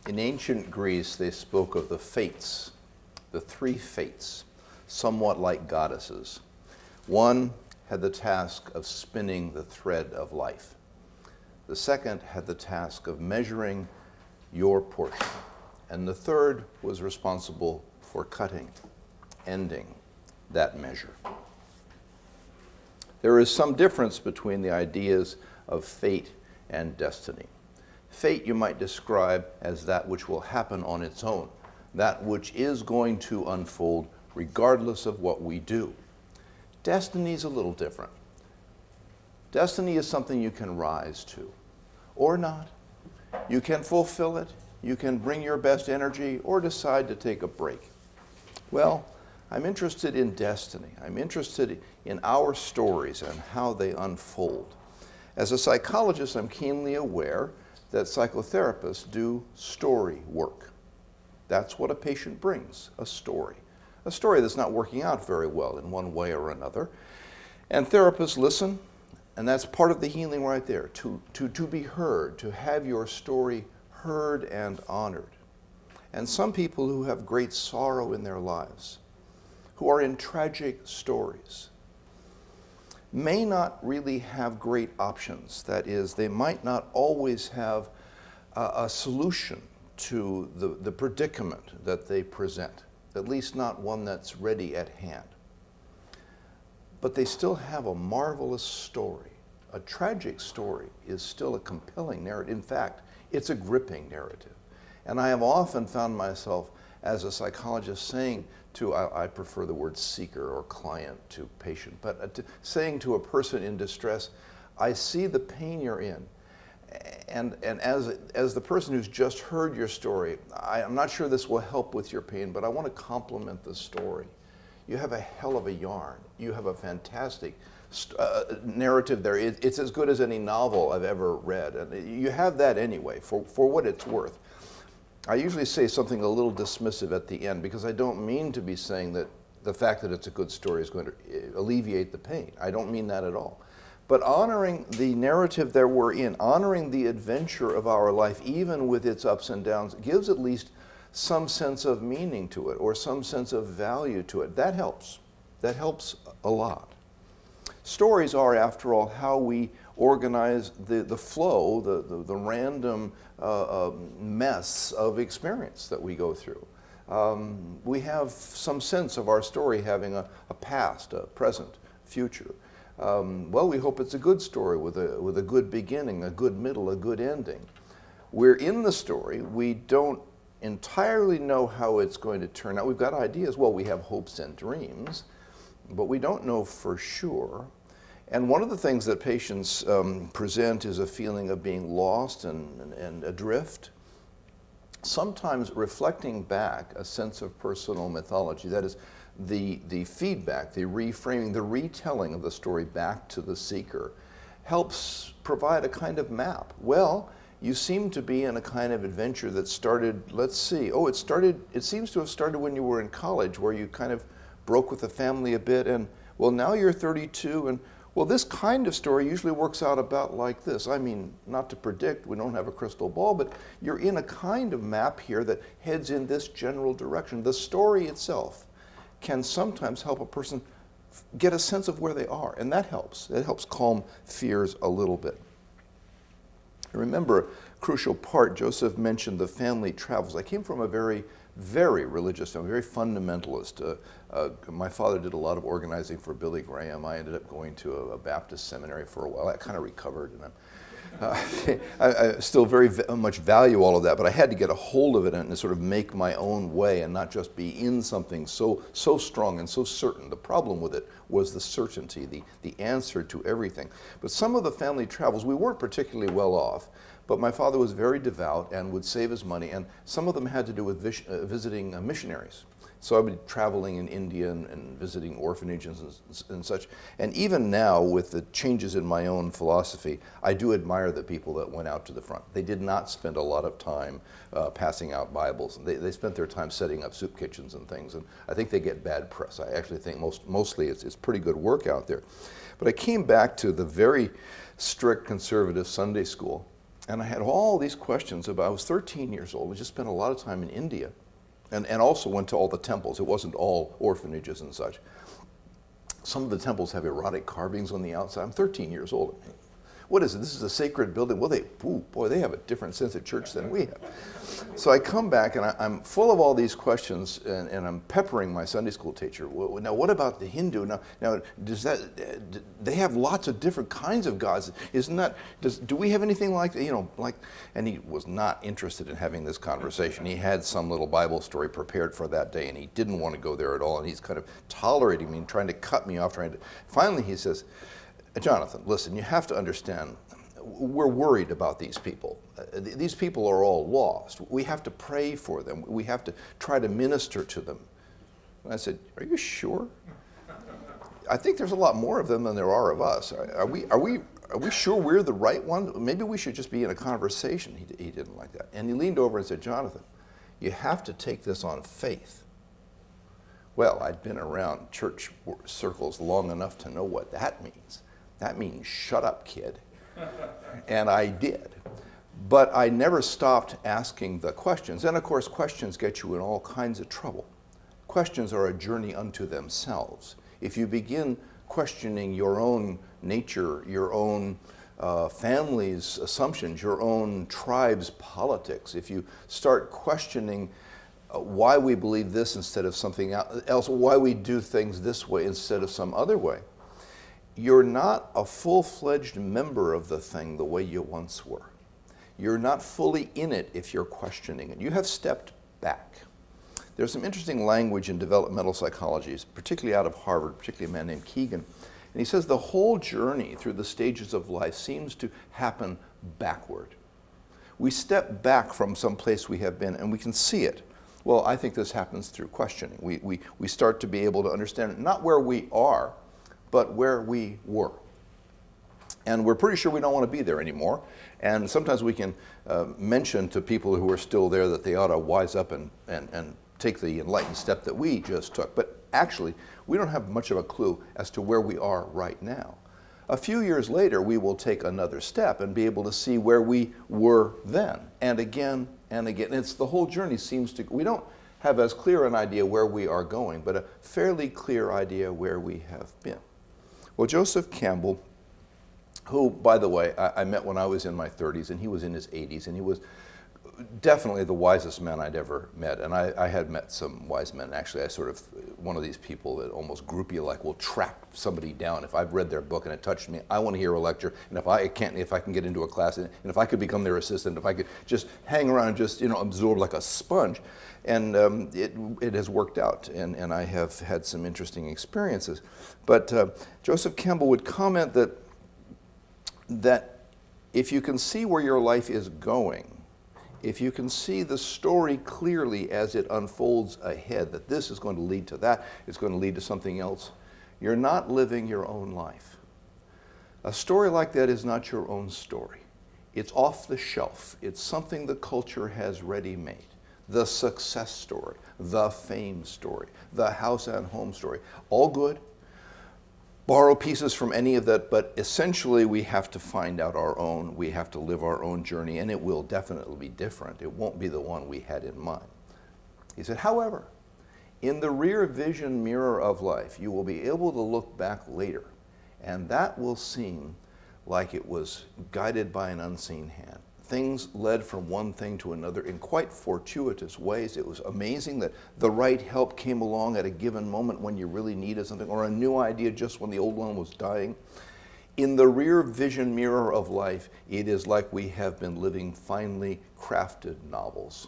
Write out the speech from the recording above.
In ancient Greece, they spoke of the fates, the three fates, somewhat like goddesses. One had the task of spinning the thread of life. The second had the task of measuring your portion. And the third was responsible for cutting, ending that measure. There is some difference between the ideas of fate and destiny. Fate you might describe as that which will happen on its own, that which is going to unfold regardless of what we do. Destiny is a little different. Destiny is something you can rise to, or not. You can fulfill it, you can bring your best energy, or decide to take a break. Well, I'm interested in destiny. I'm interested in our stories and how they unfold. As a psychologist, I'm keenly aware that psychotherapists do story work. That's what a patient brings, a story that's not working out very well in one way or another. And therapists listen, and that's part of the healing right there, to be heard, to have your story heard and honored. And some people who have great sorrow in their lives, who are in tragic stories, may not really have great options. That is, they might not always have a solution to the predicament that they present, at least not one that's ready at hand. But they still have a marvelous story. A tragic story is still a compelling narrative. In fact, it's a gripping narrative. And I have often found myself as a psychologist saying to, I prefer the word seeker or client to patient, but saying to a person in distress, I see the pain you're in. And as the person who's just heard your story, I'm not sure this will help with your pain, but I want to compliment the story. You have a hell of a yarn. You have a fantastic narrative there. It's as good as any novel I've ever read. And you have that anyway, for what it's worth. I usually say something a little dismissive at the end because I don't mean to be saying that the fact that it's a good story is going to alleviate the pain. I don't mean that at all. But honoring the narrative that we're in, honoring the adventure of our life, even with its ups and downs, gives at least some sense of meaning to it or some sense of value to it. That helps. That helps a lot. Stories are, after all, how we organize the flow, the random mess of experience that we go through. We have some sense of our story having a past, a present, future. Well, we hope it's a good story with a good beginning, a good middle, a good ending. We're in the story. We don't entirely know how it's going to turn out. We've got ideas. Well, we have hopes and dreams, but we don't know for sure. And one of the things that patients present is a feeling of being lost and adrift. Sometimes reflecting back a sense of personal mythology, that is, the feedback, the reframing, the retelling of the story back to the seeker helps provide a kind of map. Well, you seem to be in a kind of adventure that started, let's see, it seems to have started when you were in college, where you kind of broke with the family a bit, and well, now you're 32, and well, this kind of story usually works out about like this. I mean, not to predict, we don't have a crystal ball, but you're in a kind of map here that heads in this general direction. The story itself can sometimes help a person get a sense of where they are, and that helps. It helps calm fears a little bit. Remember, a crucial part, Joseph mentioned the family travels. I came from a very religious family, very fundamentalist. My father did a lot of organizing for Billy Graham. I ended up going to a Baptist seminary for a while. I kind of recovered, and I still very much value all of that, but I had to get a hold of it and sort of make my own way and not just be in something so strong and so certain. The problem with it was the certainty, the answer to everything. But some of the family travels, we weren't particularly well off, but my father was very devout and would save his money, and some of them had to do with visiting missionaries. So I've been traveling in India and visiting orphanages and such. And even now, with the changes in my own philosophy, I do admire the people that went out to the front. They did not spend a lot of time passing out Bibles. They spent their time setting up soup kitchens and things. And I think they get bad press. I actually think mostly it's pretty good work out there. But I came back to the very strict conservative Sunday school. And I had all these questions about, I was 13 years old. I just spent a lot of time in India and also went to all the temples. It wasn't all orphanages and such. Some of the temples have erotic carvings on the outside. I'm 13 years old. What is it? This is a sacred building. Well, they have a different sense of church than we have. So I come back and I'm full of all these questions, and I'm peppering my Sunday school teacher. Well, now, what about the Hindu? Now, they have lots of different kinds of gods. Isn't that? Do we have anything like that? And he was not interested in having this conversation. He had some little Bible story prepared for that day, and he didn't want to go there at all. And he's kind of tolerating me and trying to cut me off. Finally, he says, Jonathan, listen, you have to understand, we're worried about these people. These people are all lost. We have to pray for them. We have to try to minister to them. And I said, are you sure? I think there's a lot more of them than there are of us. Are we sure we're the right ones? Maybe we should just be in a conversation. He didn't like that. And he leaned over and said, Jonathan, you have to take this on faith. Well, I'd been around church circles long enough to know what that means. That means shut up, kid. And I did. But I never stopped asking the questions. And of course, questions get you in all kinds of trouble. Questions are a journey unto themselves. If you begin questioning your own nature, your own family's assumptions, your own tribe's politics, if you start questioning why we believe this instead of something else, why we do things this way instead of some other way, you're not a full-fledged member of the thing the way you once were. You're not fully in it if you're questioning it. You have stepped back. There's some interesting language in developmental psychology, particularly out of Harvard, particularly a man named Keegan. And he says the whole journey through the stages of life seems to happen backward. We step back from some place we have been and we can see it. Well, I think this happens through questioning. We start to be able to understand not where we are, but where we were. And we're pretty sure we don't want to be there anymore. And sometimes we can mention to people who are still there that they ought to wise up and take the enlightened step that we just took. But actually, we don't have much of a clue as to where we are right now. A few years later, we will take another step and be able to see where we were then, and again and again. And it's the whole journey seems to, we don't have as clear an idea where we are going, but a fairly clear idea where we have been. Well, Joseph Campbell, who, by the way, I met when I was in my 30s, and he was in his 80s, and he was definitely the wisest man I'd ever met. And I had met some wise men. Actually, I sort of, one of these people that almost groupie-like will track somebody down. If I've read their book and it touched me, I want to hear a lecture. And if I can get into a class, and if I could become their assistant, if I could just hang around and just, absorb like a sponge. And it has worked out, and I have had some interesting experiences. But Joseph Campbell would comment that if you can see where your life is going, if you can see the story clearly as it unfolds ahead, that this is going to lead to that, it's going to lead to something else, you're not living your own life. A story like that is not your own story. It's off the shelf. It's something the culture has ready-made. The success story, the fame story, the house and home story, all good. Borrow pieces from any of that, but essentially we have to find out our own, we have to live our own journey, and it will definitely be different. It won't be the one we had in mind. He said, however, in the rear vision mirror of life, you will be able to look back later, and that will seem like it was guided by an unseen hand. Things led from one thing to another in quite fortuitous ways. It was amazing that the right help came along at a given moment when you really needed something, or a new idea just when the old one was dying. In the rear vision mirror of life, it is like we have been living finely crafted novels.